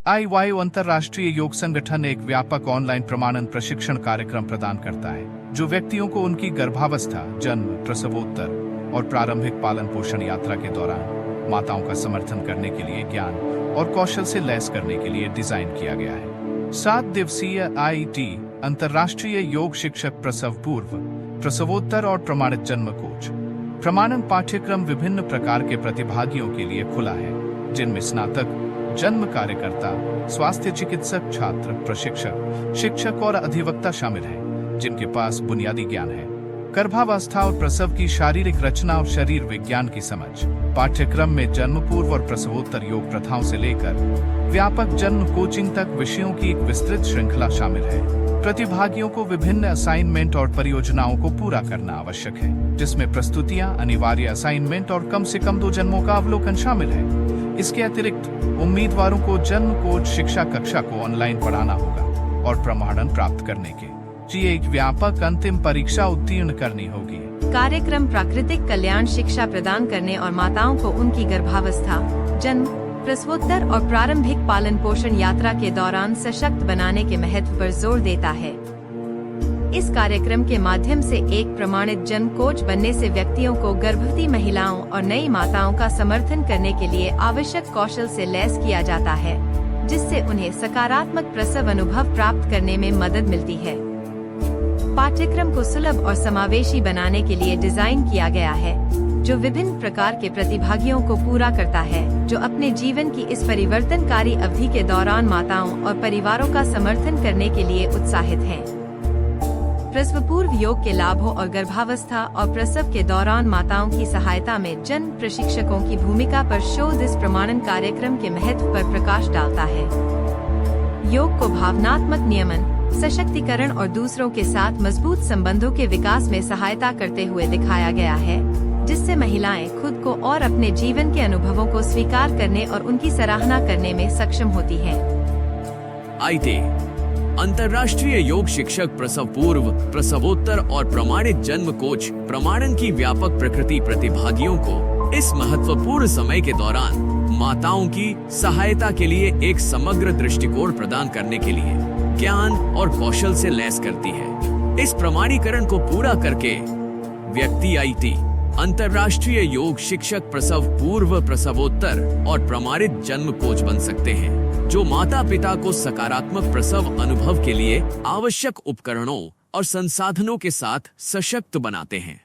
IYO अंतर्राष्ट्रीय योग संगठन एक व्यापक ऑनलाइन प्रमाणन प्रशिक्षण कार्यक्रम प्रदान करता है जो व्यक्तियों को उनकी गर्भावस्था, जन्म, प्रसवोत्तर और प्रारंभिक पालन पोषण यात्रा के दौरान माताओं का समर्थन करने के लिए ज्ञान और कौशल से लैस करने के लिए डिजाइन किया गया है। 7 दिवसीय IIT अंतर्राष्ट्रीय योग शिक्षक प्रसव पूर्व, प्रसवोत्तर और प्रमाणित जन्म कोच प्रमाणन पाठ्यक्रम विभिन्न प्रकार के प्रतिभागियों के लिए खुला है, जिनमें स्नातक, जन्म कार्यकर्ता, स्वास्थ्य चिकित्सक, छात्र, प्रशिक्षक, शिक्षक और अधिवक्ता शामिल हैं, जिनके पास बुनियादी ज्ञान है, गर्भावस्था और प्रसव की शारीरिक रचना और शरीर विज्ञान की समझ। पाठ्यक्रम में जन्म पूर्व और प्रसवोत्तर योग प्रथाओं से लेकर व्यापक जन्म कोचिंग तक विषयों की एक विस्तृत श्रृंखला शामिल है। प्रतिभागियों को विभिन्न असाइनमेंट और परियोजनाओं को पूरा करना आवश्यक है, जिसमें प्रस्तुतियां, अनिवार्य असाइनमेंट और कम से कम 2 जन्मों का अवलोकन शामिल है। इसके अतिरिक्त उम्मीदवारों को जन्म कोच शिक्षा कक्षा को ऑनलाइन पढ़ाना होगा और प्रमाणन प्राप्त करने के लिए एक व्यापक अंतिम परीक्षा उत्तीर्ण करनी होगी। कार्यक्रम प्राकृतिक कल्याण शिक्षा प्रदान करने और माताओं को उनकी गर्भावस्था, जन्म, प्रसवोत्तर और प्रारंभिक पालन पोषण यात्रा के दौरान सशक्त बनाने के महत्व पर जोर देता है। इस कार्यक्रम के माध्यम से एक प्रमाणित जन्म कोच बनने से व्यक्तियों को गर्भवती महिलाओं और नई माताओं का समर्थन करने के लिए आवश्यक कौशल से लैस किया जाता है, जिससे उन्हें सकारात्मक प्रसव अनुभव प्राप्त करने में मदद मिलती है। पाठ्यक्रम को सुलभ और समावेशी बनाने के लिए डिजाइन किया गया है, जो विभिन्न प्रकार के प्रतिभागियों को पूरा करता है, जो अपने जीवन की इस परिवर्तनकारी अवधि के दौरान माताओं और परिवारों का समर्थन करने के लिए उत्साहित हैं। प्रसव पूर्व योग के लाभों और गर्भावस्था और प्रसव के दौरान माताओं की सहायता में जन्म प्रशिक्षकों की भूमिका पर शोध इस प्रमाणन कार्यक्रम के महत्व पर प्रकाश डालता है। योग को भावनात्मक नियमन, सशक्तिकरण और दूसरों के साथ मजबूत संबंधों के विकास में सहायता करते हुए दिखाया गया है, जिससे महिलाएं खुद को और अपने जीवन के अनुभवों को स्वीकार करने और उनकी सराहना करने में सक्षम होती हैं। IIT अंतर्राष्ट्रीय योग शिक्षक प्रसव पूर्व, प्रसवोत्तर और प्रमाणित जन्म कोच प्रमाणन की व्यापक प्रकृति प्रतिभागियों को इस महत्वपूर्ण समय के दौरान माताओं की सहायता के लिए एक समग्र दृष्टिकोण प्रदान करने के लिए ज्ञान और कौशल से लैस करती है। इस प्रमाणीकरण को पूरा करके व्यक्ति IIT अंतर्राष्ट्रीय योग शिक्षक प्रसव पूर्व, प्रसवोत्तर और प्रमाणित जन्म कोच बन सकते हैं, जो माता पिता को सकारात्मक प्रसव अनुभव के लिए आवश्यक उपकरणों और संसाधनों के साथ सशक्त बनाते हैं।